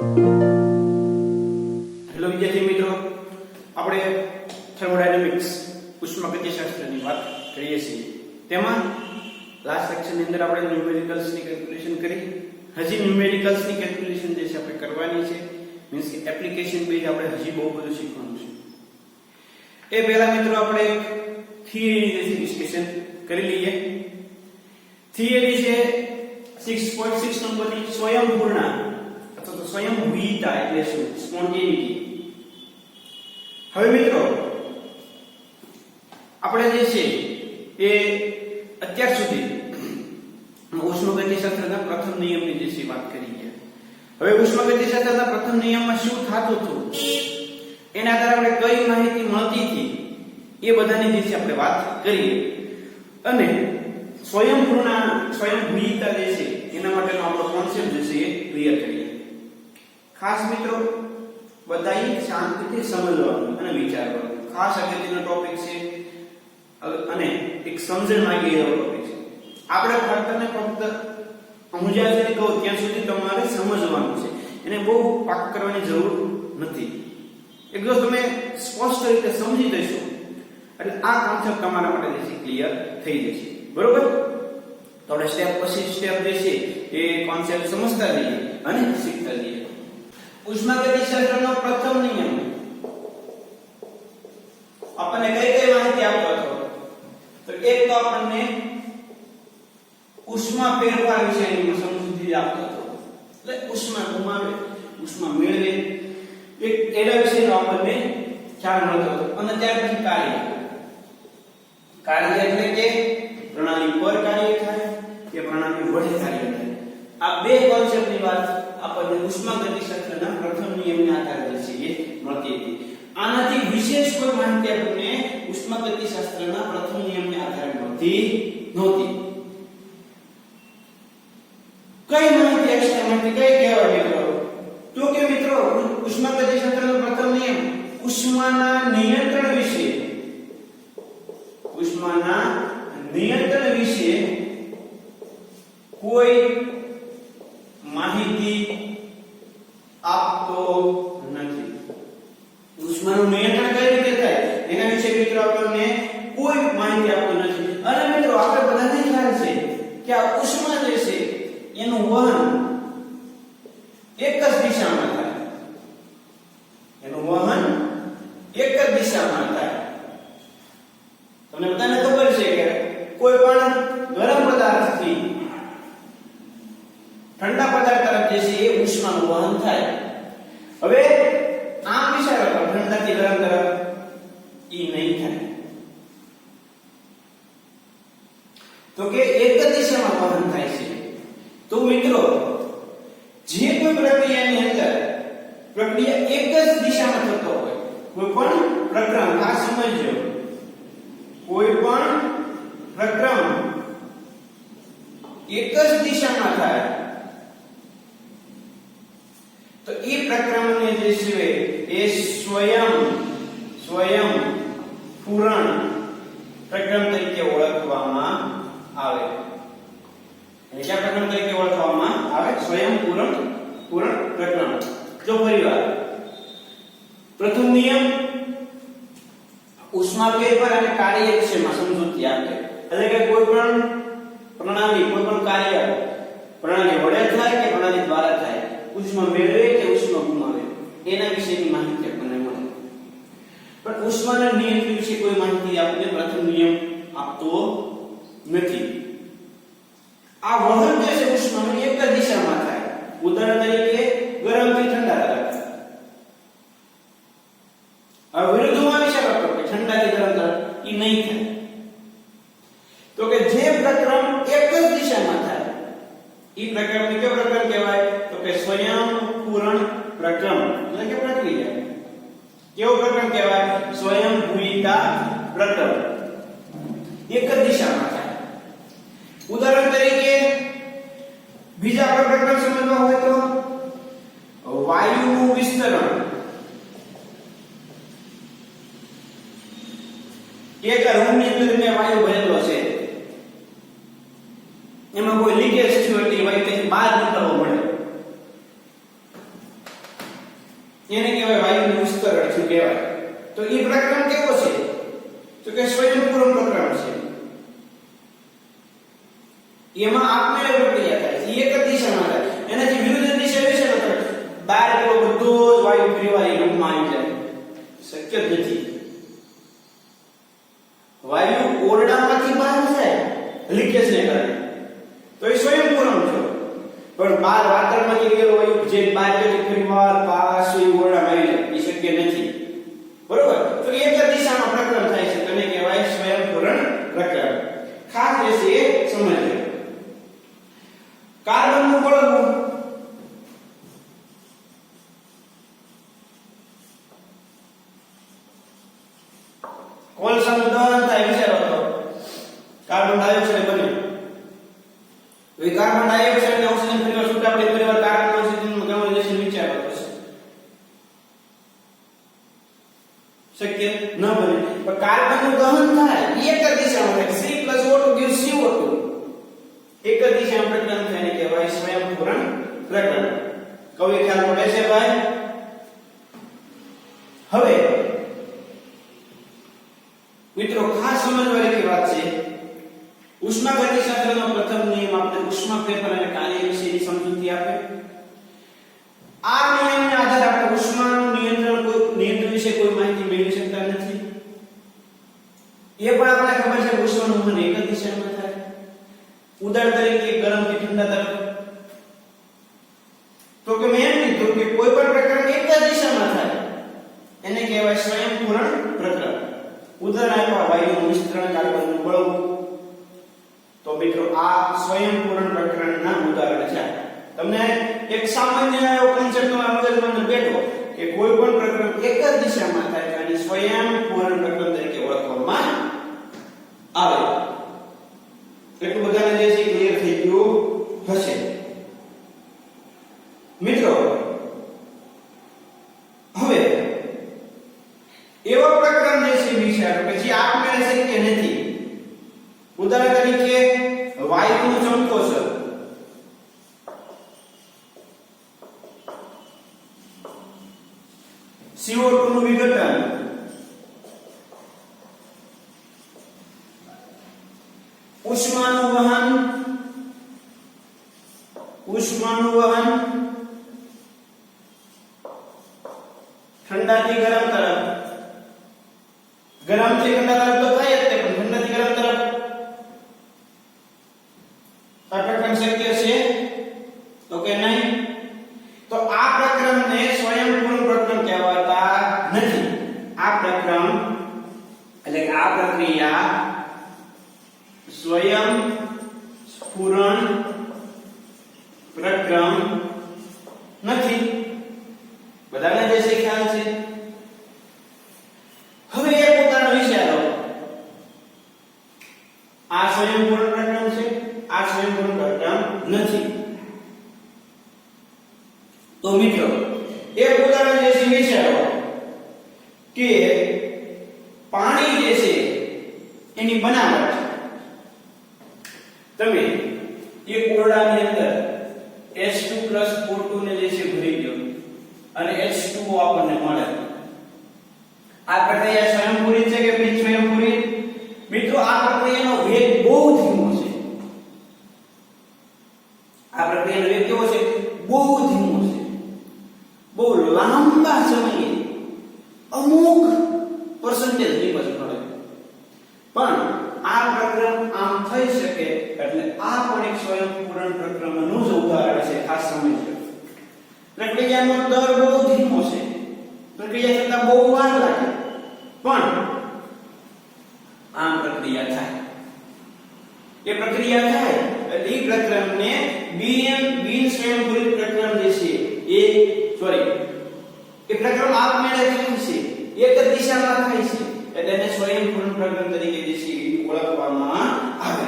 Hello વિદ્યાર્થી મિત્રો, આપણે થર્મોડાયનેમિક્સ ઉષ્માગતિશાસ્ત્રની વાત કરીએ છીએ. તેમાં લાસ્ટ લેક્ચરની અંદર આપણે ન્યુમેરિકલ્સની કેલ્ક્યુલેશન કરી. હજી ન્યુમેરિકલ્સની કેલ્ક્યુલેશન જે છે આપણે કરવાની છે, મીન્સ કે એપ્લિકેશન બેઝ આપણે હજી બહુ બધું શીખવાનું છે. એ પહેલા મિત્રો આપણે એક થિયરી ડિસ્કશન કરી લઈએ. થિયરી છે 6.6 નંબરની સ્વયંપૂર્ણા અથવા તો સ્વયંભૂયિતા એટલે શું? સ્પોન્ટેનિટી. હવે મિત્રો આપણે જે છે એ અત્યાર સુધી ઉષ્માગતિશાસ્ત્રના પ્રથમ નિયમની જે છે વાત કરી ગયા. હવે ઉષ્માગતિશાસ્ત્રના પ્રથમ નિયમમાં શું થતું હતું એના આધારે આપણે કઈ માહિતી મળતી હતી એ બધાની જે છે આપણે વાત કરીએ. અને સ્વયંભૂયિતા જે છે એના માટેનો આપણો કોન્સેપ્ટ જે છે એ ક્લિયર કરીએ. ખાસ મિત્રો બધાએ શાંતિથી સમજવાનું અને વિચારવાનું. ખાસ અગત્યનો ટોપિક છે અને એક સમજણ માંગે એવો ટોપિક છે. આપણે ફક્ત ને ફક્ત હું જ્યાં સુધી કહું ત્યાં સુધી તમારે સમજવાનું છે. એને બહુ પાક કરવાની જરૂર નથી. એકદમ તમે સ્પષ્ટ રીતે સમજી જશો એટલે આ કોન્સેપ્ટ તમારા માટે જે ક્લિયર થઈ જશે. બરોબર? તો આપણે સ્ટેપ પછી સ્ટેપ જે છે એ કોન્સેપ્ટ સમજતા જઈએ અને શીખતા જઈએ. ઉષ્માગતિશાસ્ત્રનો પ્રથમ નિયમ આપણને કઈ કઈ માહિતી આપતો હતો? તો એક તો આપણને ઉષ્મા ફેરફાર વિશેની સમજૂતી આપતો હતો. એટલે ઉષ્મા ગુમાવે, ઉષ્મા મેળવે, એક એના વિશેનો આપણને ખ્યાલ મળતો હતો. અને ત્યાર પછી કાર્ય એટલે કે પ્રણાલી પર કાર્ય થાય કે પ્રણાલી વડે કાર્ય થાય. આ બે કોન્સેપ્ટની વાત આપણને ઉષ્માગતિશાસ્ત્રના પ્રથમ નિયમના આધારે છે એ મળતી હતી. આનાથી વિશેષ કોઈ માહિતી આપણને ઉષ્માગતિશાસ્ત્રના પ્રથમ નિયમના આધારે મળતી નહોતી. કઈ માહિતી એક્સ્ટ્રા માહિતી કઈ કહેવાય મિત્રો? તો કે મિત્રો ઉષ્માગતિશાસ્ત્રનો પ્રથમ નિયમ ઉષ્માના નિયંત્રણ વિશે, ઉષ્માના નિયંત્રણ વિશે કોઈ માહિતી આપતો નથી. ઉષ્માનું નિયંત્રણ કઈ રીતે થાય એના વિશે મિત્રો આપણને કોઈ માહિતી આપતો નથી. અને મિત્રો આપણે બધાને ખ્યાલ છે કે આ ઉષ્મા જે છે એનું વહન એક જ દિશામાં થાય. એનું વહન એક જ દિશામાં થાય. તમને બધાને ખબર છે કે કોઈ પણ ગરમ પદાર્થથી ઠંડા પદાર્થ તરફ જે છે એ ઉષ્માનું વહન થાય. હવે આમ વિચારો તો ઠંડાથી ગરમ તરફ ઈ નહીં થાય. તો કે એક જ દિશામાં વહન થાય છે. તો મિત્રો જે કોઈ પ્રક્રિયાની અંદર પ્રક્રિયા એક જ દિશામાં થતો હોય, કોઈ પણ પ્રક્રમ આ સમજજો, કોઈ પણ પ્રક્રમ એક જ દિશામાં થાય તો એ પ્રક્રમને જે છે એ સ્વયંપૂરણ પ્રક્રમ તરીકે ઓળખવામાં આવે. એટલે કયા પ્રક્રમ તરીકે ઓળખવામાં આવે? સ્વયંપૂરણ પ્રક્રમ. જો ફરીવાર પ્રથમ નિયમ ઉષ્મા ફેરફાર અને કાર્ય વિશેમાં સમજૂતી આપે. એટલે કે કોઈ પણ પ્રણાલી, કોઈ પણ કાર્ય પ્રણાલી વડે થાય કે પ્રણાલી દ્વારા થાય, ઉષ્મા મેળવે કે ઉષ્મા ગુમાવે એના વિશેની માહિતી આપણને મળે. પણ ઉષ્માના નિયંત્રણ વિશે કોઈ માહિતી આપણને પ્રથમ નિયમ આપતો નથી. આ વહન જે છે ઉષ્માનું એક જ દિશામાં થાય. ઉદાહરણ તરીકે ગરમથી ઠંડા તરફ. હવે વિરુદ્ધમાં વિચારો કરો કે ઠંડાથી ગરમ તરફ ઈ નહીં થાય. તો કે જે પ્રક્રમ એક જ દિશામાં થાય ઈ પ્રક્રમને કયો પ્રક્રમ કહેવાય? તો કે સ્વયંપૂરણ પ્રક્રમ એટલે કે પ્રક્રિયા. કેવો પ્રક્રમ કહેવાય? સ્વયંભૂયિતા પ્રક્રમ. એક જ દિશામાં થાય. ઉદાહરણ તરીકે બીજા પ્રક્રમ સમજવા હોય તો વાયુનું વિસ્તરણ. એક રૂમની અંદર મેં વાયુ ભરેલો છે, એમાં કોઈ લીકેજ થયું એટલે વાયુ બહાર નીકળવો પડે. એને કહેવાય વાયુનું વિસ્તરણ થયું કહેવાય. તો એ પ્રકરણ કેવો છે? તો કે સ્વયંપૂરણ પ્રકરણ છે. એમાં આપમેળે પ્રક્રિયા થાય છે, એક જ દિશામાં થાય. એનાથી વિરુદ્ધ દિશા વિશે નથી. બહાર ગયો બધો જ વાયુ પરિવારી રૂપમાં આવી જાય, શક્ય જ નથી. વાયુ ઓરડામાંથી બહાર જાય લીકેજને કારણે, તો એ સ્વયંપૂરણ છે. પણ બહાર વાતાવરણમાંથી ગયેલો વાયુ જે બહાર જતી પરિવાર પાછો ઓરડામાં આવી જાય, એ શક્ય નથી. બરોબર? તો એક જ દિશામાં પ્રકરણ થાય છે, તેને કહેવાય સ્વયંપૂરણ પ્રકરણ. ખાસ રહેશે એ સમજજો. કાર્બનનું બળવું કોલસાનું દહન થાય, વિચારો તો કાર્બન ડાયોક્સાઇડ બને. હવે કાર્બન ડાયોક્સાઇડ ને ઓક્સિજન પરિવાર છૂટા પડે, પરિવાર કાર્બન ઓક્સિજનમાં કન્વર્ઝેશન વિચારો તો શક્ય ન બને. પણ કાર્બનનું દહન થાય એક જ દિશામાં થાય. C+O2 gives CO2. એક જ દિશામાં પ્રકરણ થાય ને કહેવાય સ્વયંપૂરણ પ્રકરણ. કવિ ખ્યાલ પડે છે ભાઈ? હવે મિત્રો ખાસ સમજવાની વાત છે, ઉષ્માગતિશાસ્ત્રનો પ્રથમ નિયમ આપણે ઉષ્મા ફેરફાર અને કાર્ય વિશેની સમજૂતી આપે. આ નિયમના આધારે આપણે ઉષ્માનું નિયંત્રણ વિશે કોઈ માહિતી મેળવી શકતા નથી. એ પણ આપણને ખબર છે કે ઉષ્માનું વહન એક જ દિશામાં થાય. ઉદાહરણ તરીકે ગરમથી ઠંડા તરફ. તો કે મેં એમ કીધું કે કોઈ પણ પ્રકરણ એક જ દિશામાં થાય એને કહેવાય સ્વયંપૂરણ પ્રકરણ. ઉદાહરણ આપ્યા વાયુનું વિસ્તરણ, કાર્બનનું બળવું. તો મિત્રો આ સ્વયંપૂરણ પ્રકરણના ઉદાહરણ છે. તમને એક સામાન્ય એવો કોન્સેપ્ટ તમારા મગજમાં બેઠો કે કોઈ પણ પ્રકરણ એક જ દિશામાં થાય અને સ્વયંપૂરણ પ્રકરણ તરીકે ઓળખવામાં આવે. એટલું બધાને જે છે ક્લિયર થઈ ગયું હશે. મિત્રો હવે એવા પ્રકરણ જે છે વિચારો કે જે આપમેળે શક્ય નથી. ઉદાહરણ તરીકે વાયુનું સંકોચન. CO2 નું વિઘટન, ઉષ્માનું વહન, ઠંડાથી ગરમ તરફ, ગરમથી ઠંડા તરફ તો થાય જ તે, પણ ઠંડાથી ગરમ તરફ આ પ્રકરણ શક્ય છે તો કે નહીં? તો આ પ્રકરણને સ્વયંપૂર્ણ પ્રકરણ કહેવાતા નથી. આ પ્રકરણ એટલે કે આ પ્રક્રિયા સ્વયંપૂર્ણ પ્રકરણ નથી. બધાને જે છે ખ્યાલ છે? હવે એક ઉદાહરણ વિચારો. આ સ્વયંપૂર્ણ પ્રકરણ છે, આ સ્વયંપૂર્ણ પ્રકરણ નથી. તો મિત્રો એક ઉદાહરણ જે છે વિચારો કે પાણી જે છે એની બનાવટ. તમે એક ઓરડાની અંદર H2+O2 ને જે છે ભરી દો અને H2O આપણને મળે. આ પ્રક્રિયા સ્વયંપૂરી છે કે બિન સ્વયંપૂરી? મિત્રો આ પ્રક્રિયાનો વેગ બહુ ધીમો છે. આ પ્રક્રિયાનો વેગ કેવો છે? બહુ ધીમો છે. બહુ લાંબા સમયે અમુક પર્સન્ટેજ નિપજ મળે. પણ આ પ્રકરણ આમ થઈ શકે એટલે આ પણ એક સ્વયંપૂર્ણ પ્રકરણનું જ ઉદાહરણ છે. ખાસ સમજજો. પ્રક્રિયાનો દર બહુ ધીમો છે, પ્રક્રિયા થતા બહુ વાર લાગે, પણ આમ પ્રક્રિયા થાય. એ પ્રક્રિયા થાય એટલે એ પ્રકરણને બિન સ્વયંપૂર્ણ પ્રકરણ જે છે એ પ્રકરણ આપમેળે થાય છે, એક જ દિશામાં થાય છે એટલે એને સ્વયંપૂર્ણ પ્રકરણ તરીકે જે છે ઓળખવામાં આવે.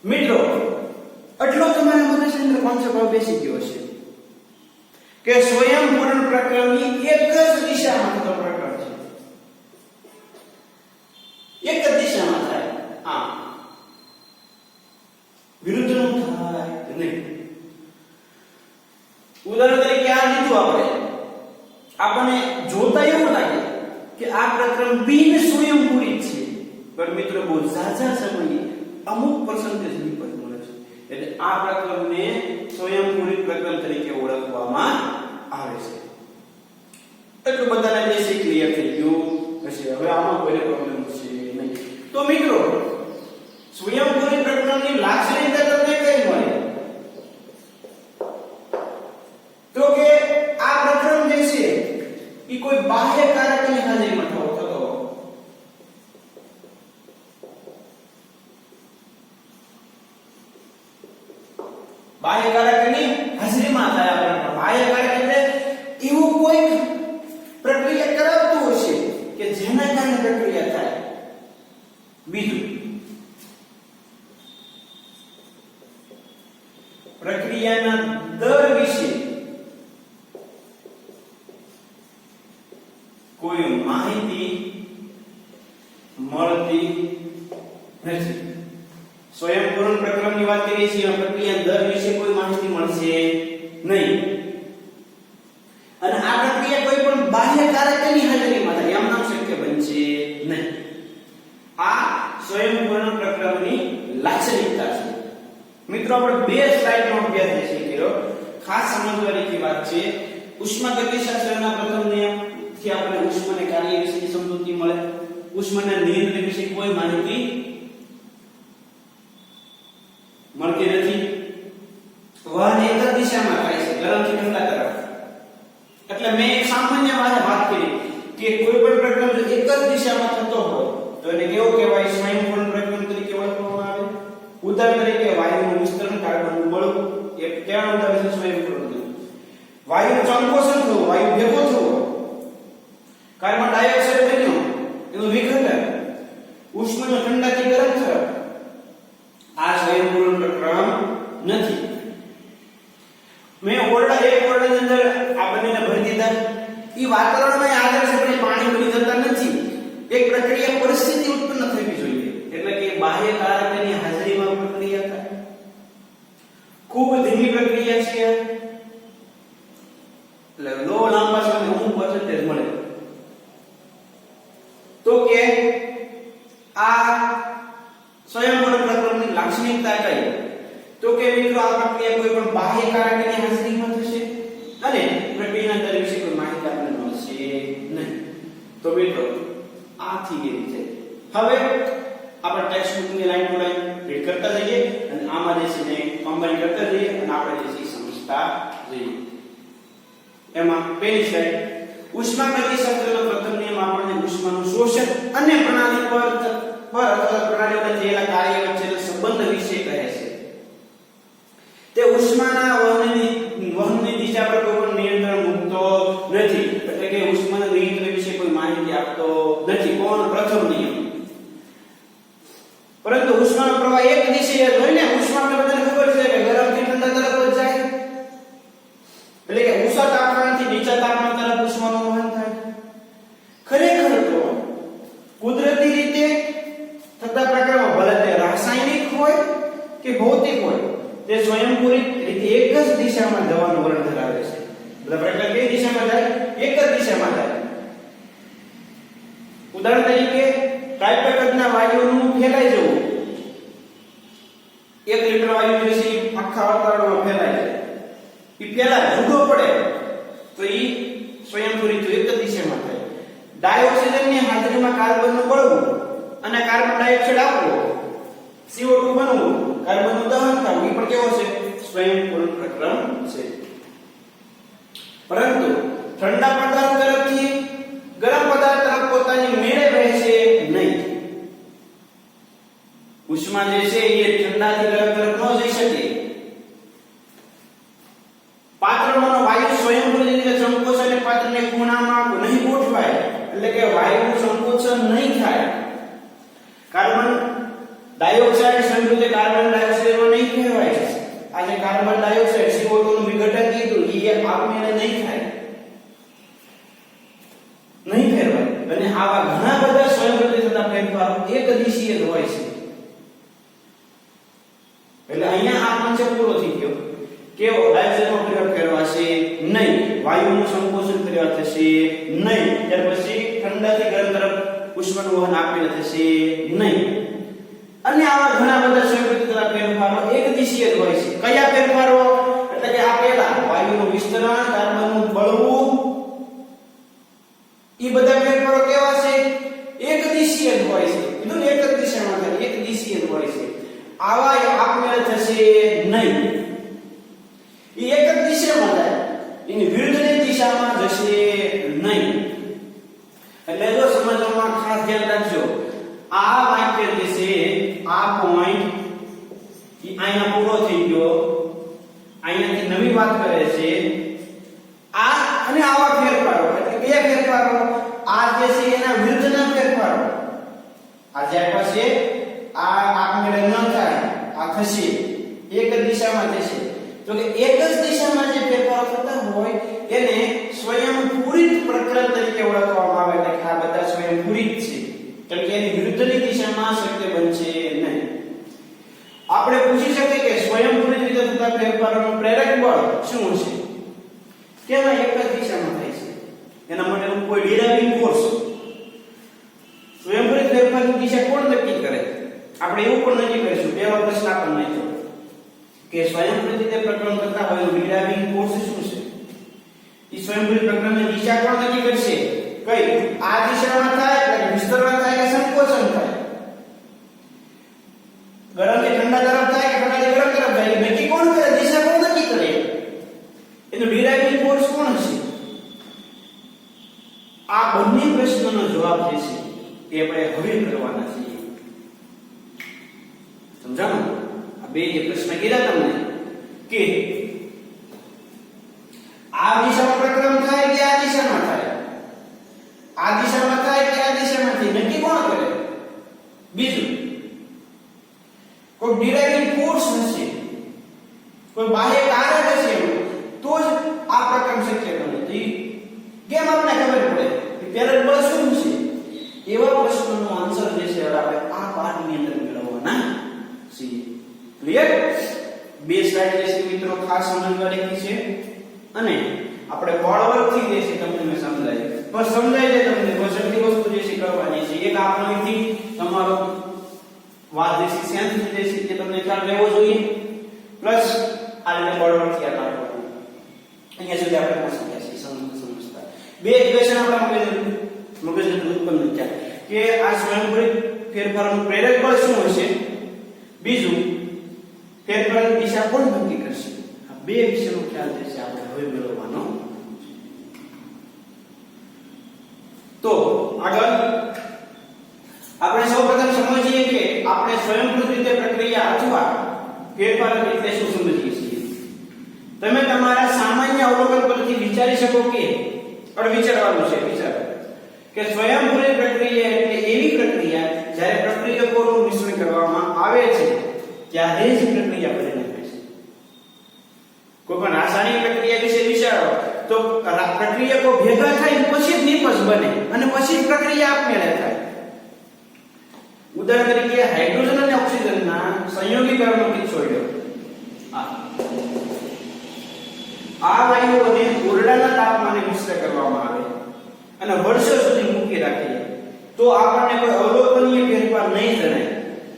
મિત્રો આટલો તમારા મગજની અંદર કોન્સેપ્ટ બેસી ગયો છે કે સ્વયંપૂર્ણ પ્રકરણની એક જ દિશામાં થતો પ્રકરણ છે. એક જ દિશામાં થાય, આ વિરુદ્ધનું થાય નહીં. ઉદાહરણ તરીકે આ લીધું આપણે આપણને જોતા એવું લાગે કે આ પ્રક્રમ બિન સ્વયંપૂરી છે, પણ મિત્રો બહુ ઝાઝા સમયે અમુક પર્સન્ટેજ નિપજ મળે છે, એટલે આ પ્રક્રમને સ્વયંપૂરી પ્રક્રમ તરીકે ઓળખવામાં આવે છે. એટલું બધાને બેસિક ક્લિયર થઈ ગયું હશે. હવે આમાં કોઈ પ્રોબ્લેમ છે નહીં. તો મિત્રો સ્વયંપૂરી પ્રક્રમની લાક્ષણિકતા તમને કઈ મળે? તો કે આ પ્રક્રમ જે છે એ કોઈ બાહ્ય કારકની હાજરીમાં થતો બાહ્ય કારકની હાજરીમાં થાય. આપણે બાહ્ય કારક એટલે એવું કોઈ પ્રક્રિયા કરાવતું હશે કે જેના કારણે પ્રક્રિયા થાય. બીજું, પ્રક્રિયાના દર વિશે કોઈ માહિતી મળતી નથી. સ્વયંપૂર્ણ પ્રક્રમની વાત કરીએ છીએ, પ્રક્રિયા દર વિશે કોઈ માહિતી મળશે નહીં, અને આ પ્રક્રિયા કોઈ પણ બાહ્ય કારકની હાજરીમાં થાય એમ નામ શક્ય બનશે નહીં. આ સ્વયંપૂર્ણ પ્રક્રમની લાક્ષણિકતા છે. મિત્રો આપણે બે સ્લાઇડનો અભ્યાસ જે કર્યો, ખાસ સમજવાની વાત છે. ઉષ્માગતિશાસ્ત્રના પ્રથમ નિયમ થી આપણે ઉષ્માને કાર્ય વિશેની સમજૂતી મળે. ઉષ્માના નિયંત્રણ વિશે કોઈ માહિતી મળતી નથી. વહન એક જ દિશામાં થાય છે, ગરમથી ઠંડા તરફ. એટલે મેં એક સામાન્ય વાત કરી કે કોઈ પણ પ્રક્રમ જો એક જ દિશામાં થતો હોય તો એને કેવો કહેવાય? સ્વયંપૂર્ણ પ્રક્રમ તરીકે ઓળખવામાં આવે. ઉદાહરણ તરીકે વાયુનું વિસ્તરણ, કાર્બનનું બળવું, એ કેવા ઉદાહરણ છે સ્વયંપૂર્ણ. વાયુનું સંકોચન થવું, વાયુ ભેગો થવો, કાર્બન ડાયોક્સાઇડ બન્યો એનું વિઘટન, ઉષ્માનો ઠંડાથી ગરમ થવો, આ સ્વયંપૂર્ણ પ્રક્રમ નથી. મેં એક ઓરડાની અંદર આ બંનેને ભરી દીધા. એ વાતાવરણમાં આધાર છે પણ પાણી ભરી જતા નથી. એક પ્રક્રિયા પરિસ્થિતિ ઉત્પન્ન થવી જોઈએ, એટલે કે બાહ્ય કારકની હાજરીમાં પ્રક્રિયા થાય. ખૂબ ધીમી પ્રક્રિયા છે, એટલે લાંબા સમય અમુક પર્સન્ટેજ મળે. તો કે આ સ્વયંપૂર્ણ પ્રક્રમની લાક્ષણિકતા કઈ? તો કે મિત્રો આ પ્રક્રિયા કોઈ પણ બાહ્ય કારકની હાજરીમાં થશે અને પ્રક્રિયાના દર વિશે કોઈ માહિતી આપણને મળશે નહીં. તો મિત્રો આ થિયરી છે. હવે આપણે ટેક્સ્ટ બુકની લાઈન ટુ લાઈન રીડ કરતા જઈએ અને આમાં જે છે ને કમ્બાઈન કરતા જઈએ અને આપણે જે છે સમજતા જઈએ. એમાં પહેલી સ્લાઇડ, ઉષ્માગતિશાસ્ત્રનો પ્રથમ નિયમ આપણને ઉષ્માનું શોષણ અને પ્રણાલી પર અથવા પ્રણાલી વચ્ચે થયેલા કાર્ય વચ્ચેના સંબંધ વિશે કહે છે. તે ઉષ્માના વહનની દિશા પર કોઈ પણ નિયંત્રણ મૂકતો નથી, એટલે કે ઉષ્માના નિયંત્રણ વિશે કોઈ માહિતી આપતો નથી. કોણ? પ્રથમ નિયમ. પરંતુ ઉષ્માનો પ્રવાહ એક દિશાએ હોય ને, ઉષ્મા બધાને ખબર છે કે ગરમથી ઠંડા તરફ જ જાય, એટલે કે ઊંચા તાપમાનથી નીચા તાપમાન તરફ ઉષ્માનું વહન થાય. ખરેખર તો કુદરતી રીતે થતા પ્રક્રિયામાં ભલે તે રાસાયણિક હોય કે ભૌતિક હોય, તે સ્વયંપૂરી રીતે એક જ દિશામાં જવાનું વલણ ધરાવે છે. બધા પ્રક્રિયા કઈ દિશામાં જાય? એક જ દિશામાં જાય. ઉદાહરણ તરીકે કાયપકડના વાયુનું ફેલાઈ જવું. 1 લિટર વાયુ જે છે આખા વાતાવરણમાં ફેલાય છે. એ ફેલાય જુદો પડે તો એ સ્વયંપૂરી એક જ દિશામાં થાય. ડાયોક્સિજનની હાજરીમાં કાર્બનનું બળવું અને કાર્બન ડાયોક્સાઇડ આપવો, CO2 બનવું, કાર્બનનું દહન થવું, એ પણ કેવો છે? સ્વયંપૂર્ણ પ્રક્રમ છે. પરંતુ ઠંડા પદાર્થ તરફથી ગરમ પદાર્થ તરફ પોતાની મેળે વહેશે નહીં. ઉષ્મા જે છે એ ઠંડાથી ગરમ તરફ ન જઈ શકે. પાત્રમાંનો વાયુ સ્વયંપૂર્ણ રીતે સંકોચન અને પાત્રને ખૂણામાં નહીં ગોઠવાય, એટલે કે વાયુનું સંકોચન નહીં થાય. કાર્બન ડાયોક્સાઇડ સંયુક્ત કાર્બન ડાયોક્સાઇડમાં નહીં ફેરવાય. આજે કાર્બન ડાયોક્સાઇડ CO2 નું વિઘટન કીધું, એ આપમેળે નહીં થાય, નહીં ફેરવાય. અને આવા ઘણા બધા સ્વયંપૂર્ણ થતા ફેરફારો એક દિશીય જ હોય છે. એટલે અહીંયા આ કોન્સેપ્ટ પૂરો થઈ ગયો. કેવો? ડાયોક્સાઇડમાં ફેરવાશે નહીં, વાયુનું સંકોચન કર્યા થશે નહીં. ત્યાર પછી ઠંડાથી ગરમ તરફ ઉષ્માનું વહન આપેલ થશે નહીં. અને આવા ઘણા બધા સ્વયંપ્રતિક્રિયા ફેરફારો એકદિશીય જ હોય છે. કયા ફેરફારો? એટલે કે આ પહેલા વાયુનું વિસ્તરણ, કાર્બનનું બળવું, એ બધા ફેરફારો કેવા છે? એકદિશીય જ હોય છે. કીધું ને એક જ દિશામાં થાય, એકદિશીય જ હોય છે. આવા આપમેળે થશે નહીં. એ એક જ દિશામાં થાય, એની વિરુદ્ધની દિશામાં જશે નહીં. એટલે જો સમજવામાં ખાસ ધ્યાન રાખજો. આ વાક્ય જે છે, આ પોઈન્ટ એ અહીંયા પૂરો થઈ ગયો, અહીંયાથી નવી વાત કરે છે. આ અને આવા ફેરફારો એટલે બે ફેરફારો, આ જે છે એના વિરુદ્ધના ફેરફારો. આ જે આપ્યા છે આ આપમેળે ન થાય, આ થશે, એક જ દિશામાં થશે. તો કે એક જ દિશામાં જે ફેરફારો થતા હોય એને સ્વયંપૂરિત પ્રક્રિયા તરીકે ઓળખવામાં આવે. એટલે કે આ બધા સ્વયંપૂરિત છે, કેમ કે એની વિરુદ્ધની દિશામાં શક્ય બનશે નહીં. આપણે પૂછી શકીએ કે સ્વયંપૂરિત રીતે થતા ફેરફારોનું પ્રેરક બળ શું હશે? કેમાં એક જ દિશામાં થાય છે, એના માટેનું કોઈ ડિરાઇવિંગ ફોર્સ. સ્વયંપૂરિત ફેરફારની દિશા કોણ નક્કી કરે? આપણે એવું પણ નક્કી કરીશું. પહેલો પ્રશ્ન આપણને છે કે સ્વયંપૂરિત રીતે પ્રકરણ કરતા હોય ડિરાઇવિંગ ફોર્સ શું છે? એ સ્વયંપૂરિત પ્રકરણની દિશા કોણ નક્કી કરશે? કઈ? આ દિશામાં થાય એટલે વિસ્તરણ થાય કે સંકોચન થાય? ગરમથી ઠંડા તરફ થાય કે ઠંડાથી ગરમ તરફ જાય? નક્કી કોણ કરે? દિશા કોણ નક્કી કરે? એનો ડિરાઇવિંગ ફોર્સ કોણ હશે? આ બંને પ્રશ્નોનો જવાબ જે છે એ આપણે હવે કરવાના છીએ. સમજાણું? આ બે જે પ્રશ્ન કીધા તમને કે આ દિશામાં પ્રક્રમ થાય કે આ દિશામાં થાય, આ દિશામાં થાય કે આ દિશામાં થાય, નક્કી કોણ કરે? બીજું, કોઈ ડિરાઇવિંગ ફોર્સ હશે, કોઈ બાહ્ય કારક હશે, તો જ આ પ્રક્રમ શક્ય બને. તો કેમ આપણે ખબર પડે કે પ્રેરક બળ શું છે? એવા પ્રશ્નોનો આન્સર જે છે આપણે આ પાઠની અંદર મેળવવાના છીએ. ક્લિયર? બે સ્લાઇડ જે છે મિત્રો ખાસ સમજવા જેવી છે અને આપણે બળવર્ગથી જે છે તમને સમજાય પણ સમજાય છે તમને વસ્તુ જે છે કરવાની છે. એક આપણથી તમારો વાત જે છે સેન્સ જે છે કે તમને ખ્યાલ રહેવો જોઈએ, પ્લસ આ રીતે બળવર્ગથી આ કાઢવાનું. અહીંયા સુધી આપણે પહોંચ્યા છીએ સમજતા. બે ઇક્વેશન આપણા મગજને ઉત્પન્ન થયા કે આ સ્વયંપૂરિત ફેરફારોનું પ્રેરક બળ શું હશે, બીજું ફેરફારની દિશા કોણ નક્કી કરશે. આ બે વિષયનો ખ્યાલ જે છે આપણે હવે મેળવવાનો. તો આગળ આપણે સૌપ્રથમ સમજીએ કે આપણે સ્વયંપૂરિત રીતે પ્રક્રિયા અથવા ફેરફાર એટલે શું સમજીએ છીએ. તમે તમારા સામાન્ય અવલોકન પરથી વિચારી શકો કે વિચારવાનું છે વિચારો કે સ્વયંપૂરિત પ્રક્રિયા એટલે એવી પ્રક્રિયા જ્યારે પ્રક્રિયકોનું મિશ્રણ કરવામાં આવે છે ત્યારે જ પ્રક્રિયા પરિણમે છે. કોઈ પણ રાસાયણિક પ્રક્રિયા વિશે વિચારો તો પ્રક્રિયકો ભેગા થાય પછી જ નિપજ બને અને પછી જ પ્રક્રિયા આપમેળે થાય. ઉદાહરણ તરીકે હાઇડ્રોજન અને ઓક્સિજનના સંયોગીકરણનો કિસ્સો લ્યો. આ વાયુઓને ઓરડાના તાપમાને મિશ્ર કરવામાં આવે અને વર્ષો સુધી મૂકી રાખીએ તો આપણને કોઈ અવલોકનીય ફેરફાર નહીં જણાય.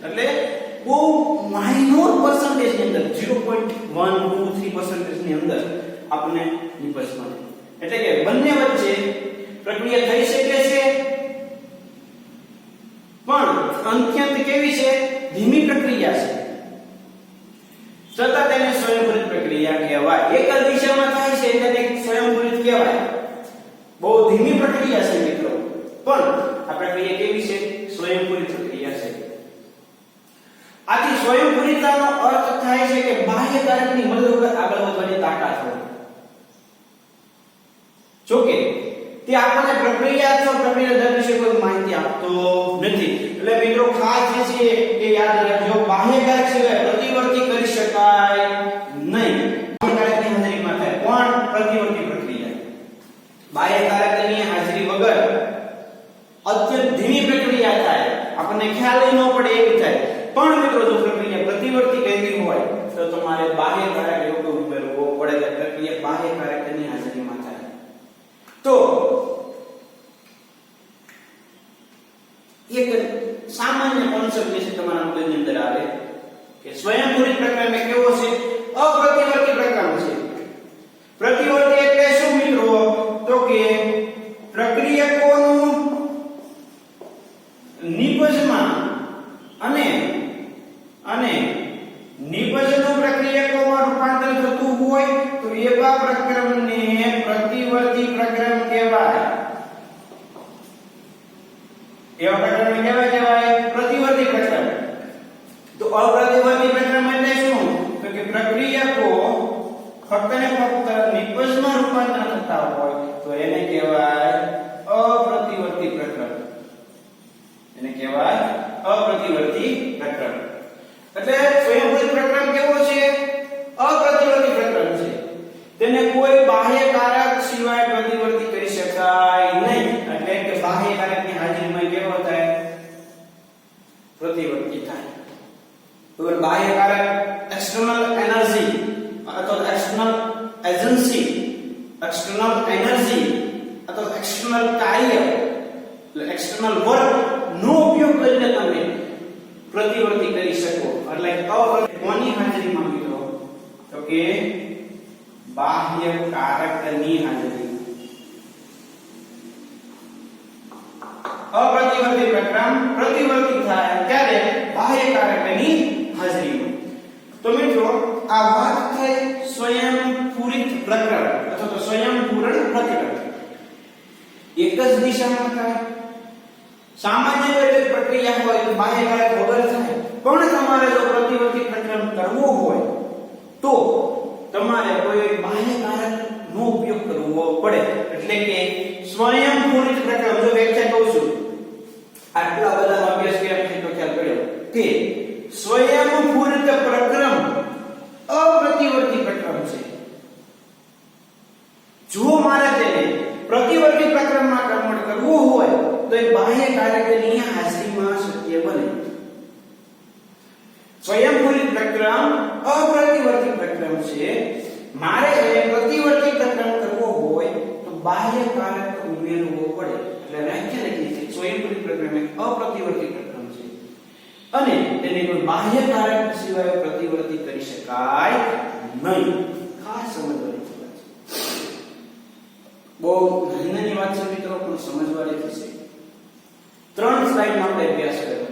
એટલે બહુ માઇનોર પર્સન્ટેજ ની અંદર 0.123% ની અંદર આપણને નિપજ મળે. એટલે કે બંને વચ્ચે પ્રક્રિયા થઈ શકે છે પણ અત્યંત કેવી છે? ધીમી પ્રક્રિયા છે, છતાં તેને સ્વયંપૂરિત પ્રક્રિયા કહેવાય. એક જ દિશામાં થાય છે એટલે તેને સ્વયંપૂરિત કહેવાય. બહુ ધીમી પ્રક્રિયા છે મિત્રો, પણ આ પ્રક્રિયા કેવી છે? સ્વયંપૂરિત પ્રક્રિયા છે. આથી સ્વયંપૂરિતતાનો અર્થ થાય છે કે બાહ્ય કારકની મદદ વગર આગળ વધવાની તાકાત હોય. જોકે તે આપણને પ્રક્રિયા અથવા પ્રક્રિયા દર વિશે કોઈ માહિતી આપતો નથી. એટલે મિત્રો ખાસ જે છે એ યાદ રાખજો, બાહ્ય કારક સિવાય પ્રતિવર્તી કરી શકાય નહીં. કારકની હાજરીમાં થાય પણ પ્રતિવર્તી પ્રક્રિયા. બાહ્ય કારકની હાજરી વગર અત્યંત ધીમી પ્રક્રિયા થાય, આપણને ખ્યાલ ન પડે એવી થાય. પણ મિત્રો જો પ્રક્રિયા પ્રતિવર્તી કરવી હોય તો તમારે બાહ્ય કારક યોગ્ય ઉમેરવો પડે. પ્રક્રિયા બાહ્ય કારકની હાજરીમાં થાય. સામાન્ય કોન્સેપ્ટ વિશે તમારા મગજની અંદર આવે કે સ્વયંપૂરિત પ્રક્રમ એ કેવો છે? અપ્રતિવર્તી પ્રક્રમ છે. પ્રતિવર્તી એટલે શું મિત્રો? તો કે પ્રક્રિયકોનું નિપજમાં અને નિપજનું પ્રક્રિયકોમાં રૂપાંતર થતું હોય તો એવા પ્રક્રમને પ્રતિવર્તી પ્રક્રમ કહેવાય. એવા પ્રક્રમને કહેવાય પ્રતિવર્તી પ્રક્રમ. તો અપ્રતિવર્તી પ્રક્રમ એટલે શું? તો કે પ્રક્રિયકો ફક્ત ને ફક્ત નિપજમાં રૂપાંતર થતા હોય તો એને કહેવાય અપ્રતિવર્તી પ્રક્રમ. એને કહેવાય અપ્રતિવર્તી પ્રક્રમ. એટલે સ્વયંપૂરિત પ્રક્રમ કેવો છે? અપ્રતિવર્તી પ્રક્રમ છે. તેને કોઈ બાહ્ય કારક સિવાય પ્રતિવર્તી કરી શકાય નહીં. એટલે કે બાહ્ય કારકની હાજરીમાં કેવો થાય? પ્રતિવર્તી થાય. તો બાહ્ય કારક એક્સટર્નલ એનર્જી અથવા એક્સટર્નલ એજન્સી, એક્સટર્નલ એનર્જી અથવા એક્સટર્નલ કાર્ય, એક્સટર્નલ વર્ક નો ઉપયોગ કરીને તમે પ્રતિવર્તી કરી શકો. એટલે કોની હાજરીમાં મિત્રો? તો કે બાહ્ય કારકની હાજરી. અપ્રતિવર્તી પ્રક્રમ પ્રતિવર્તી થાય ત્યારે બાહ્ય કારકની હાજરીમાં. તો મિત્રો આ વાત થઈ સ્વયંપૂરિત પ્રક્રમ અથવા તો સ્વયંપૂર્ણ પ્રક્રમ. એક જ દિશામાં થાય. સામાન્ય રીતે પ્રક્રિયા હોય તો બાહ્ય કારક વગર થાય. પણ તમારે જો પ્રતિવર્તી પ્રક્રમ કરવો હોય તો તમારે કોઈ બાહ્ય કારક નો ઉપયોગ કરવો પડે. એટલે કે સ્વયંપૂરિત પ્રક્રમ, જો વ્યાખ્યા કહું છું, આટલા બધા અભ્યાસ કર્યા પછી તો ખ્યાલ પડ્યો કે સ્વયંપૂરિત પ્રક્રમ અપ્રતિવર્તી પ્રક્રમ છે. જો મારે તેને પ્રતિવર્તી પ્રક્રમમાં કન્વર્ટ કરવું હોય તો એ બાહ્ય કારકની હાજરીમાં શક્ય બને. સ્વયંપૂરિત પ્રક્રમ અપ્રતિવર્તી પ્રક્રમ છે. મારે એ પ્રતિવર્તી પ્રક્રમ કરવો હોય તો બાહ્ય કારક ઉમેરવો પડે. એટલે વ્યાખ્યા લખી છે સ્વયંપૂરિત પ્રક્રમ એક અપ્રતિવર્તી પ્રક્રમ છે અને તેને કોઈ બાહ્ય કારક સિવાય પ્રતિવર્તી કરી શકાય નહીં. ખાસ સમજવાની વાત છે. બહુ નાની વાત છે મિત્રો, પણ સમજવાની થશે. 3 સ્લાઇડમાં આપણે અભ્યાસ કર્યો.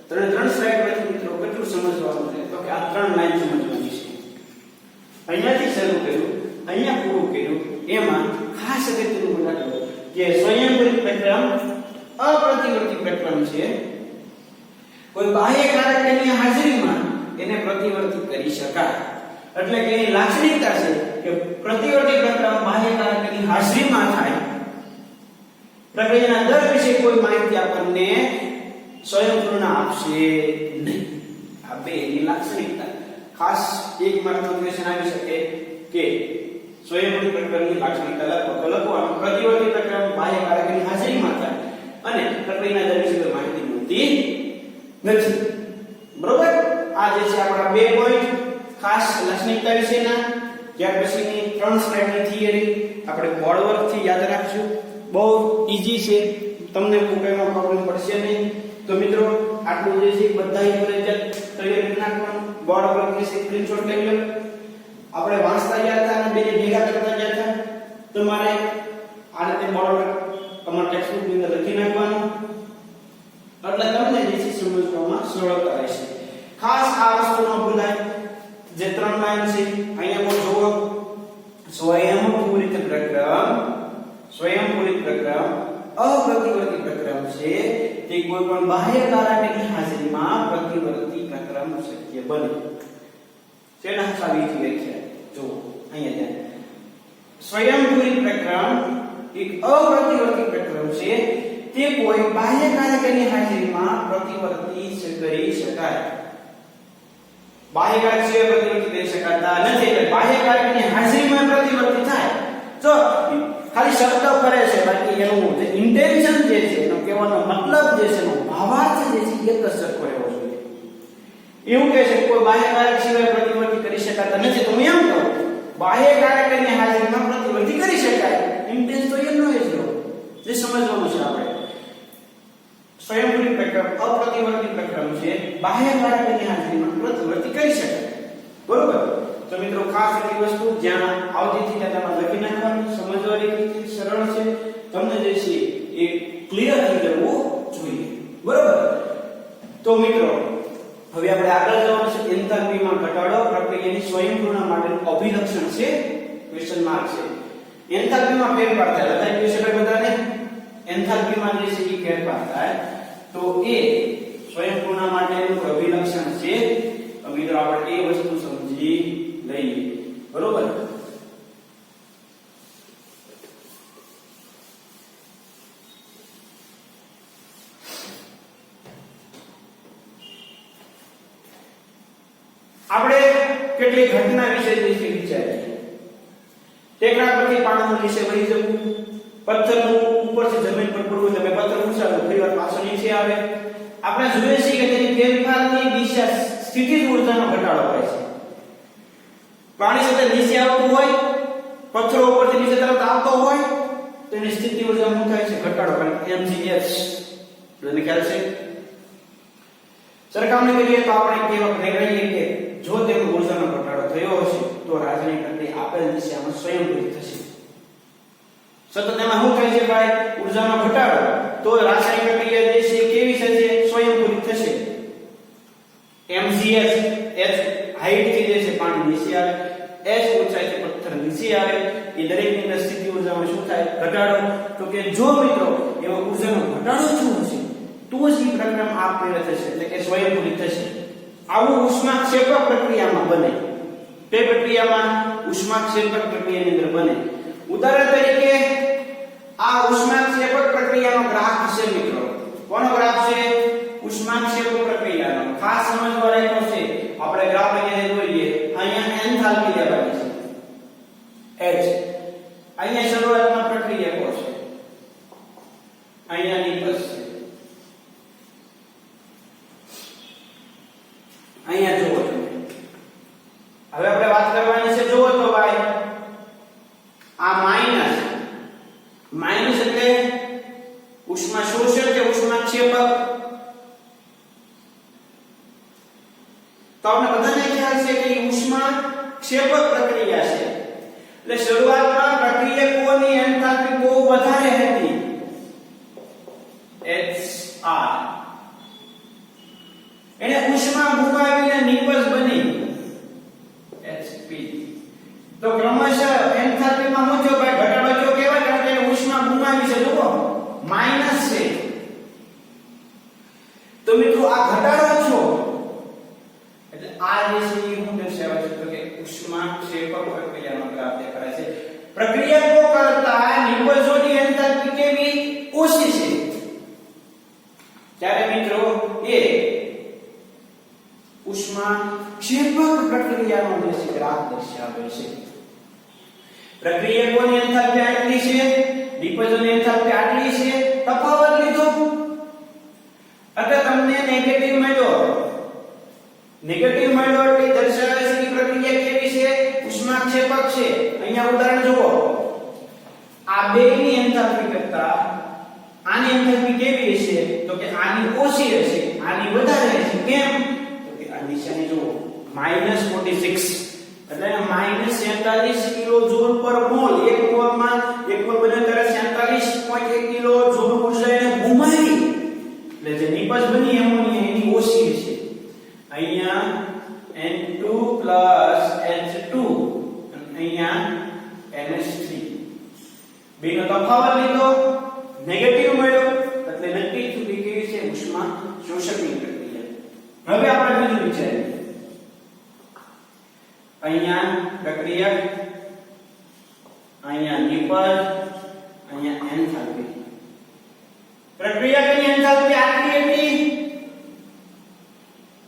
ત્રણ સ્લાઇડમાંથી મિત્રો કેટલું સમજવાનું છે? તો કે આ 3 લાઈન સમજવાની છે. અહીંયાથી શરૂ કર્યું, અહીંયા પૂરું કર્યું. એમાં ખાસ અગત્યનું બનાવ્યું કે સ્વયંપૂરિત પ્રક્રમ અપ્રતિવર્તી પ્રક્રમ છે. કોઈ બાહ્ય કારકની હાજરીમાં એને પ્રતિવર્તી કરી શકાય. એટલે કે એ લાક્ષણિકતા છે કે પ્રતિવર્તી પ્રક્રમ બાહ્ય કારકની હાજરીમાં થાય. પ્રક્રિયાના દર વિશે કોઈ માહિતી આપણને સ્વયંપૂર્ણ આપશે નહીં. આ બે ની લાક્ષણિકતા. ખાસ એક માર્કનો ક્વેશ્ચન આવી શકે કે સ્વયંપૂર્ણ પ્રક્રમની લાક્ષણિકતા લખો તો લખવાનું પ્રતિવર્તી પ્રક્રમ બાહ્ય કારકની હાજરીમાં થાય અને પ્રક્રિયાના દર વિશે કોઈ માહિતી મળતી નથી. બરોબર? આ જે છે આપણા 2 પોઈન્ટ ખાસ લાક્ષણિકતા વિશેના. ત્યાર પછીની 3 સ્લાઇડની થિયરી આપણે બોર્ડ વર્ક થી યાદ રાખશું. બહુ ઈઝી છે, તમને કોઈ પ્રોબ્લેમ પડશે નહીં. તો મિત્રો આટલું જે છે બધા ફરજિયાત તૈયાર કરી નાખવાનું. બોર્ડ વર્ક ની સ્ક્રીનશોટ લઈ લો. આપણે વાંચતા ગયા હતા અને બેને ભેગા કરતા ગયા હતા. તમારે આ રીતે બોર્ડ વર્ક તમારા ટેક્સ્ટબુક ની અંદર લખી નાખવાનું. એટલે તમને જે છે સમજવામાં સરળતા રહેશે. ખાસ આ વસ્તુ ન ભૂલાય. જે 3 લાઈન છે અહીંયા બોલ જુઓ. સ્વયંપૂરિત પ્રક્રમ અપ્રતિવર્તી પ્રક્રમ છે. તે કોઈ પણ બાહ્ય કારકની હાજરીમાં પ્રતિવર્તી પ્રક્રમ શક્ય બને. તેના સાબિત વ્યાખ્યા જો અહીંયા ધ્યાન. સ્વયંપૂરિત પ્રક્રમ એક અપ્રતિવર્તી પ્રક્રમ છે. તે કોઈ બાહ્ય કારકની હાજરીમાં પ્રતિવર્તી કરી શકાય. બાહ્ય કારક સિવાય પ્રતિવર્તી કરી શકાતા નથી. એટલે બાહ્ય કારકની હાજરીમાં પ્રતિવર્તી થાય. જો ખાલી શબ્દ કરે છે, બાકી એનું જે ઇન્ટેન્શન જે છે, એનો કહેવાનો મતલબ જે છે, એનો ભાવાર્થ જે છે એક જ સરખો રહેવો જોઈએ. એવું કહે છે કોઈ બાહ્ય કારક સિવાય પ્રતિવર્તી કરી શકાતા નથી. તો હું એમ કહું બાહ્ય કારકની હાજરીમાં પ્રતિવર્તી કરી શકાય. ઇન્ટેન્શન તો એનો જ છે જે સમજવાનું છે આપણે. સ્વયંપૂરિત પ્રક્રમ અપ્રતિવર્તી બાહ્ય કારકની હાજરીમાં પ્રતિવર્તી કરી શકાય. બરોબર? તો મિત્રો ખાસ એટલી વસ્તુ જ્યાં આવતી હતી ત્યાં તમારે લખી નાખવાની, સમજવાની રીતે સરળ છે. તમને જે છે એ ક્લિયર થઈ જવું જોઈએ. બરોબર? તો મિત્રો હવે આપણે આગળ જવાનું છે. એન્થાલ્પીમાં ઘટાડો પ્રક્રિયાની સ્વયંપૂર્ણ માટેનું અભિલક્ષણ છે. ક્વેશ્ચન માર્ક છે. એન્થાલ્પીમાં ફેરફાર થાય. લખાઈ ગયું છે બધાને? એન્થાલ્પીમાં જે છે એ ફેરફાર થાય તો એ સ્વયંપૂર્ણ માટેનું અભિલક્ષણ છે. તો મિત્રો આપણે એ વસ્તુ સમજી લઈએ. બરોબર? આપણે કેટલી ઘટના વિશે વિચારીએ. ટેકરા પરથી પાણીનું નીચે વહી જવું, પથ્થરનું ઉપરથી જમીન પર પડવું, તમે પથ્થર ઉછાળો ફરીવાર પાછો નીચે આવે. આપણે જોઈએ છીએ કે તેની ફેરફારની દિશા સ્થિતિજ ઊર્જાનો ઘટાડો થાય છે. પાણી સતત નીચે આવતું હોય, પથ્થરો ઉપરથી નીચે તરફ આવતો હોય તો એની સ્થિતિ ઊર્જામાં શું થાય છે? ઘટાડો. કારણ mgh તમને ખ્યાલ છે? સરખામણી કરીએ તો આપણે કહીએ કે જો તેનો ઊર્જાનો ઘટાડો થયો હશે તો રાસાયણિક પ્રક્રિયા આપેલ દિશામાં સ્વયંભૂત થશે. સતત એમાં શું થાય છે ભાઈ? ઊર્જાનો ઘટાડો. તો રાસાયણિક પ્રક્રિયા જે છે કેવી થશે? સ્વયંભૂત થશે. mgh h હાઈટ થી જે છે પાણી નીચે આવે, h ઊંચાઈથી પથ્થર નીચે આવે. એ દરેકની અંદર સ્થિતિ ઊર્જામાં શું થાય? ઘટાડો. તો કે જો મિત્રો એવો ઊર્જાનો ઘટાડો થયો હશે તો જ એ પ્રક્રિયા આપમેળે થશે, એટલે કે સ્વયંભૂત થશે. આવું ઉષ્માક્ષેપક પ્રક્રિયામાં બને. તે પ્રક્રિયામાં ઉષ્માક્ષેપક પ્રક્રિયાની અંદર બને. ઉદાહરણ તરીકે આ ઉષ્માક્ષેપક પ્રક્રિયાનો ગ્રાફ છે મિત્રો. કોનો ગ્રાફ છે? ઉષ્માક્ષેપક પ્રક્રિયાનો. ખાસ સમજવા લાયક છે. આપણે ગ્રાફ અહીંયા જોઈએ. અહીંયા એન્થાલ્પી લેવાની છે h. અહીંયા શરૂઆતમાં પ્રક્રિયા કો છે, અહીંયા નિપજ છે. અહીંયા જુઓ તમે. હવે આપણે વાત કરવાની છે. જુઓ તો ભાઈ આ માઈનસ એટલે ઉષ્મા શોષક કે ઉષ્માક્ષેપક. તો આપણે બધાને ખ્યાલ છે કે ઉષ્માક્ષેપક પ્રક્રિયા છે. એટલે શરૂઆતમાં પ્રક્રિયકોની એન્થાલ્પી બહુ વધારે હતી, HR. એને ઉષ્મા ભૂકાવીને નિપજ બની, HP. તો ક્રમશઃ એન્થાલ્પીમાં શું થયો ભાઈ? ઘટાડો થયો. કેવાય કારણ કે ઉષ્મા ગુમાવી છે. જુઓ માઈનસ છે. તો મિત્રો આ ઘટાડો છો એટલે આ જે છે એ શું દર્શાવે છે? તો કે ઉષ્માક્ષેપક પ્રક્રિયાનો ગ્રાફ દેખાય છે. પ્રક્રિયકો કરતા નિપજોની એન્થાલ્પી કેવી? ઓછી છે. ત્યારે મિત્રો એ ઉષ્માક્ષેપક પ્રક્રિયાનો જે છે ગ્રાફ દર્શાવે છે. પ્રક્રિયકોની એન્થાલ્પી આટલી છે, નિપજોની એન્થાલ્પી આટલી છે. તફાવત લીધો એટલે તમને નેગેટિવ મળ્યો. નેગેટિવ મળ્યો એટલે દર્શાવે છે કે પ્રક્રિયા કેવી છે? ઉષ્માક્ષેપક છે. અહીંયા ઉદાહરણ જુઓ. આ બેની એન્થાલ્પી કરતા આની એન્થાલ્પી કેવી હશે? તો કે આની ઓછી હશે, આની વધારે હશે. કેમ? તો કે આ નિશાની જુઓ -46 એટલે -47 કિલોજૂલ પર મોલ. એક મોલમાં એક મોલ બને ત્યારે 47.1 કિલોજૂલ ઊર્જા એને ગુમાવી. એટલે જે નિપજ બની એમોનિયા એની ઓછી હશે. અહીંયા N2 H2 અને અહીંયા NH3. બેનો તફાવત લીધો, નેગેટિવ મળ્યો એટલે નક્કી થયું કેવી છે? ઉષ્મા શોષકની પ્રક્રિયા. હવે આપણે બીજું વિચારીએ. અહીંયા પ્રક્રિયક, અહીંયા નિપજ, અહીંયા એન્થાલ્પી. પ્રક્રિયકની એન્થાલ્પી આટલી હતી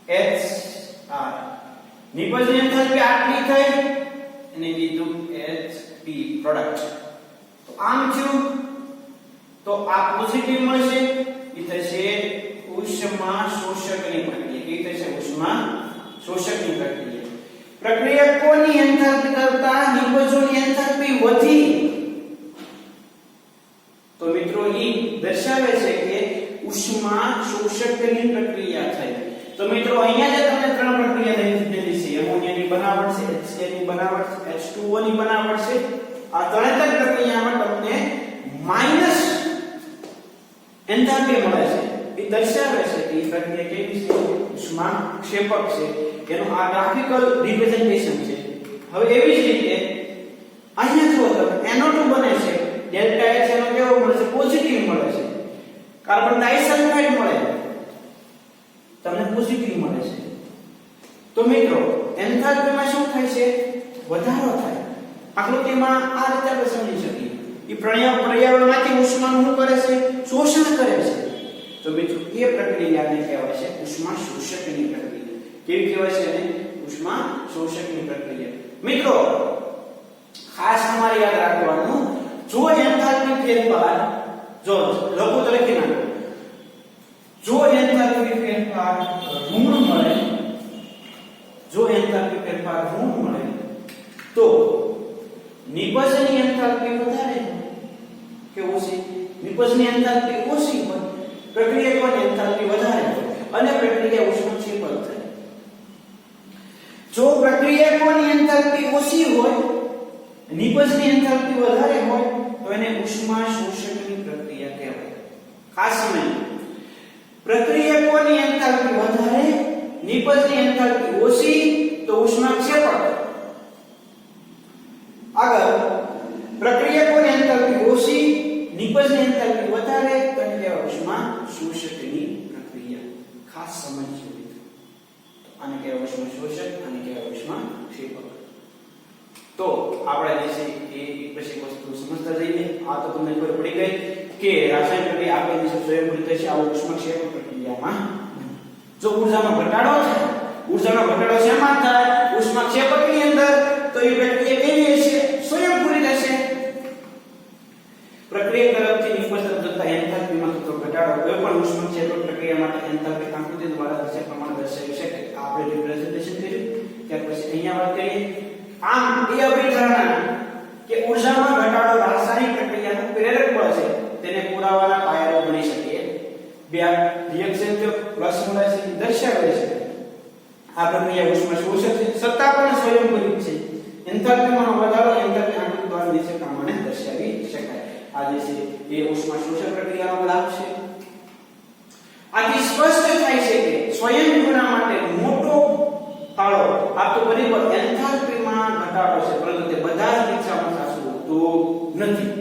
HR. નિપજની એન્થાલ્પી આટલી થઈ અને કીધું HP પ્રોડક્ટ. તો આમ થયું તો આ પોઝિટિવ મળશે. એ થશે ઉષ્મા શોષકની પ્રક્રિયા. એ થશે ઉષ્મા શોષકની પ્રક્રિયા. પ્રક્રિયકોની એન્થાલ્પી કરતા નિપજોની એન્થાલ્પી વધી. તો મિત્રો એ દર્શાવે છે કે ઉષ્મા શોષકની પ્રક્રિયા થઈ. તો તો મિત્રો અહીંયા જે તમને ત્રણ પ્રક્રિયા દેખાઈ છે, એમોનિયાની બનાવટ છે, HCl ની બનાવટ છે, H2O ની બનાવટ છે, આ ત્રણેય પ્રક્રિયામાં તમને માઈનસ એન્થાલ્પી મળે છે. એ દર્શાવે છે કે એ પ્રક્રિયા કેવી છે, ઉષ્માક્ષેપક છે. એનું આ ગ્રાફિકલ રિપ્રેઝન્ટેશન છે. હવે એવી જ રીતે અહીંયા જો તમે NO2 બને છે, ડેલ્ટા H એનો કેવો મળે છે, પોઝિટિવ મળે છે. કાર્બન ડાઇસલ્ફાઇડ મળે તમને પોઝિટિવ મળે છે. તો મિત્રો એન્થાલ્પીમાં શું થાય છે, વધારો થાય. આકૃતિમાં આ રીતે આપણે સમજી શકીએ. એ પર્યાવરણમાંથી ઉષ્માનું શું કરે છે, શોષણ કરે છે. તો મિત્રો એ પ્રક્રિયાને કહેવાય છે ઉષ્મા શોષકની પ્રક્રિયા. કેવી કહેવાય છે એને, ઉષ્મા શોષકની પ્રક્રિયા. મિત્રો ખાસ તમારે યાદ રાખવાનું, જો એન્થાલ્પી ફેરફાર જો લખો તો લખી નાખો, જો એન્થાલ્પી ફેરફાર ઋણ મળે, જો એન્થાલ્પી ફેરફાર ઋણ મળે તો નિપજની એન્થાલ્પી વધારે કે ઓછી, નિપજની એન્થાલ્પી ઓછી હોય, પ્રક્રિયકોની એન્થાલ્પી વધારે હોય અને પ્રક્રિયા ઉષ્માક્ષેપક થાય. જો પ્રક્રિયકોની એન્થાલ્પી ઓછી હોય, નિપજની એન્થાલ્પી વધારે હોય તો એને ઉષ્મા શોષકની પ્રક્રિયા કહેવાય. ખાસ સમય પ્રક્રિયકોની એન્થાલ્પી વધારે, નિપજની એન્થાલ્પી ઓછી તો ઉષ્માક્ષેપક. આગળ પ્રક્રિયકોની એન્થાલ્પી ઓછી, નિપજની એન્થાલ્પી વધારે તો એને કહેવાય ઉષ્મા શોષકની પ્રક્રિયા. ખાસ સમજજો મિત્રો. આને કહેવાય ઉષ્મા શોષક, આને કહેવાય ઉષ્માક્ષેપક. તો આપણે જે છે એ પછી વસ્તુ સમજતા જઈએ. આ તો તમને ખબર પડી ગઈ કે રાસાયણિક પ્રક્રિયા આપેલી છે સ્વયંભૂત છે આ ઉષ્માક્ષેપક પ્રક્રિયામાં. જો ઊર્જામાં ઘટાડો થાય, ઊર્જાનો ઘટાડો શેમાં થાય, ઉષ્માક્ષેપકની અંદર, તો એ પ્રક્રિયા કેવી હશે, સ્વયંભૂત રહેશે. પ્રક્રિયા તરફથી નિપજ તરફ જતા એન્થાલ્પીમાં થતો ઘટાડો કોઈ પણ ઉષ્માક્ષેપક પ્રક્રિયા માટે એન્થાલ્પી આકૃતિ દ્વારા દર્શાવી શકે. આપણે રિપ્રેઝન્ટેશન કર્યું. ત્યાર પછી અહીંયા વાત કરીએ. આમ એ અભિધારણા કે ઊર્જામાં ઘટાડો રાસાયણિક પ્રક્રિયાનું પ્રેરક બળ છે તેને પુરાવાના પાયાઓ ગણી શકીએ. બે રિએક્શન જો પ્લસ મળે છે દર્શાવે છે આ પ્રક્રિયા ઉષ્મા શોષક છે, છતાં પણ સ્વયંભૂત છે. એન્થાલ્પીમાં વધારો એન્થાલ્પી આકૃતિ દ્વારા નીચે પ્રમાણે દર્શાવી શકાય. આ જે છે એ ઉષ્મા શોષક પ્રક્રિયાનો લાભ છે. આથી સ્પષ્ટ થાય છે કે સ્વયંભૂના માટે મોટો ફાળો આપતો પરિબળ એન્થાલ્પીમાં ઘટાડો છે, પરંતુ તે બધા જ કિસ્સામાં સાચું હોતું નથી.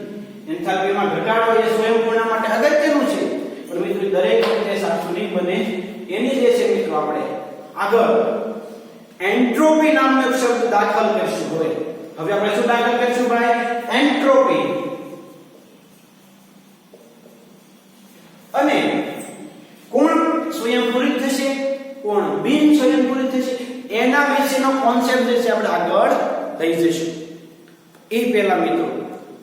એન્થાલ્પીમાં ઘટાડો એ સ્વયંભૂના માટે અગત્યનું છે, પણ મિત્રો દરેક વખતે સાચું નહીં બને. એની જે છે મિત્રો આપણે આગળ એન્ટ્રોપી નામનો એક શબ્દ દાખલ કરશું. હવે આપણે શું દાખલ કરશું ભાઈ, એન્ટ્રોપી. અને કોણ સ્વયંભૂત થશે, કોણ બિન સ્વયંભૂત થશે, એના વિશેનો કોન્સેપ્ટ જે છે આપણે આગળ લઈ જઈશું. એ પહેલા મિત્રો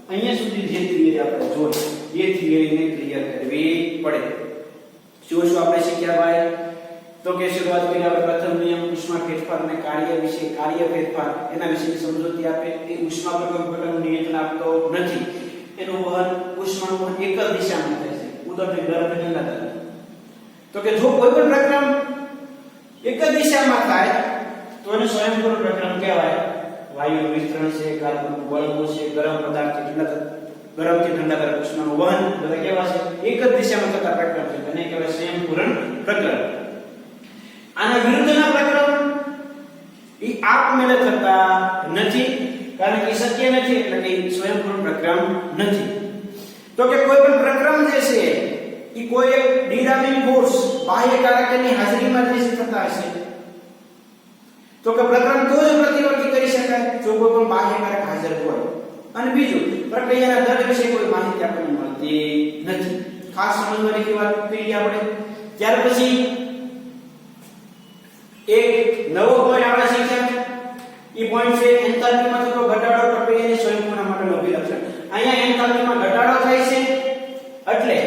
અહીંયા સુધી જે થિયરી આપણે જોઈ એ થિયરીને ક્લિયર કરવી પડે. શું આપણે શીખ્યા ભાઈ, તો કે શરૂઆત કરી આપણે પ્રથમ નિયમ ઉષ્મા ફેરફાર અને કાર્ય વિશે. કાર્ય ફેરફાર એના વિશેની સમજૂતી આપે. એ ઉષ્મા પ્રકરણનું નિયંત્રણ આપતો નથી. એનું વહન ઉષ્માનું વહન એક જ દિશામાં થાય છે, ઉદાહરણ ગરમ ઠંડા તરફ. તો કે જો કોઈ પણ પ્રક્રિયા એક જ દિશામાં થાય તો એને સ્વયંભૂત પ્રક્રિયા કહેવાય. વાયુ વિસ્તરણ છે, કાર્બન વળગો છે, ગરમ પદાર્થથી ઠંડા તરફ ઉષ્માનું વહન બધા કેવા છે, એક જ દિશામાં થતા પ્રક્રિયા છે, તેને કહેવાય સ્વયંભૂરણ પ્રક્રિયા. આના વિરુદ્ધના પ્રક્રિયા એ આપમેળે થતા નથી, કારણ કે શક્ય નથી, એટલે કે સ્વયંભૂરણ પ્રક્રિયા નથી. તો કે કોઈ પણ પ્રક્રિયા જે છે એ કોઈ એક ડિરામિંગ ફોર્સ બાહ્ય કારકની હાજરીમાં જ થતા હશે. તો કે પ્રક્રિયા તો જ પ્રતિવર્તી કરી શકાય જો કોઈ પણ બાહ્ય કારક હાજર હોય. અને બીજું, પ્રક્રિયાના દર વિશે કોઈ માહિતી આપણને મળતી નથી. ખાસ સમજવાની વાત કરી આપણે. ત્યાર પછી એક નવો પોઈન્ટ આપણે શીખ્યા. એ પોઈન્ટ છે એન્થાલ્પીમાં થતો ઘટાડો પ્રક્રિયાની સ્વયંભૂના માટેનું અભિલક્ષણ. અહીંયા એન્થાલ્પીમાં ઘટાડો થાય છે એટલે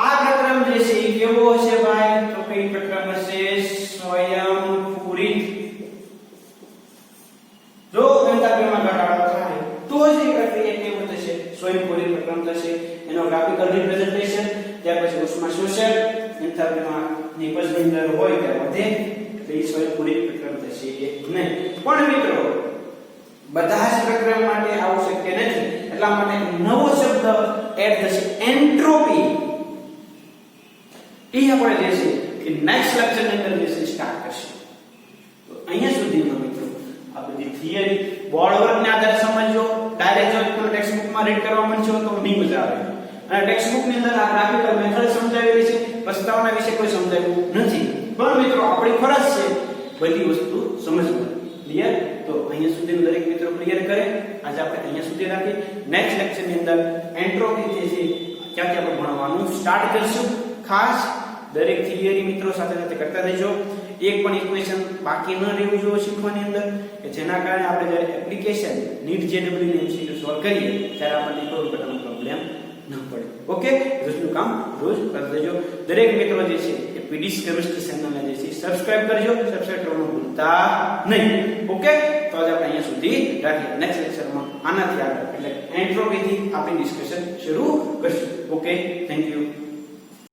આ પ્રક્રિયા જે છે એ કેવો હશે ભાઈ, તો કઈ પ્રક્રિયા હશે, સ્વયંપૂરિત. જો એન્થાલ્પીમાં ઘટાડો થાય તો જ એ પ્રક્રિયા કેવું થશે, સ્વયંપૂરિત પ્રક્રિયા થશે. એનો ગ્રાફિકલ રિપ્રેઝન્ટેશન. ત્યાર પછી ઉષ્મા શોષક. એન્થાલ્પીમાં નિપજની દર હોય ત્યારે વધે એ સ્વયંપૂરી પ્રકરણ થશે નહીં. પણ મિત્રો બધા જ પ્રકરણ માટે આવું શક્ય નથી, એટલા માટે નવો શબ્દ એડ થશે, એન્ટ્રોપી. એ આપણે જે છે કે નેક્સ્ટ લેક્ચર ની અંદર જે છે સ્ટાર્ટ કરશે. તો અહીંયા સુધીમાં મિત્રો આ બધી થિયરી બોર્ડ વર્ક ને આધારે સમજો. ડાયરેક્ટ જો તમે ટેક્સ્ટ બુક માં રીડ કરવા માંગો તો નહીં મજા આવે. અને ટેક્સ્ટ બુક ની અંદર આ ગ્રાફિકલ મેથડ સમજાવેલી છે, પ્રસ્તાવના વિશે કોઈ સમજાવ્યું નથી. પણ મિત્રો આપણી ફરજ છે બધી વસ્તુ સમજવાની. ક્લિયર? તો અહીંયા સુધી દરેક મિત્રો ક્લિયર કરે. આજે આપણે અહીંયા સુધી રાખી. નેક્સ્ટ લેક્ચર ની અંદર એન્ટ્રોપી જે છે ક્યાં ક્યાં આપણે ભણવાનું સ્ટાર્ટ કરશું. ખાસ દરેક થિયરી મિત્રો સાથે સાથે કરતા રહેજો. એક પણ ઇક્વેશન બાકી ન રહેવું જોઈએ શીખવાની અંદર, કે જેના કારણે આપણે જ્યારે એપ્લિકેશન નીટ જેડબલ્યુ ની એમસીક્યુ સોલ્વ કરીએ ત્યારે આપણને કોઈ પ્રકારનો પ્રોબ્લેમ ન પડે. ઓકે, રોજનું કામ રોજ કરતા રહેજો. દરેક મિત્રો જે છે એ પીડીસ કેમિસ્ટ્રી ચેનલને જે છે સબસ્ક્રાઇબ કરજો. સબસ્ક્રાઇબ કરવાનું ભૂલતા નહીં. ઓકે, તો આજે આપણે અહીંયા સુધી રાખીએ. નેક્સ્ટ લેક્ચરમાં આનાથી આગળ એટલે એન્ટ્રોપીથી આપણે ડિસ્કશન શરૂ કરશું. Okay, thank you.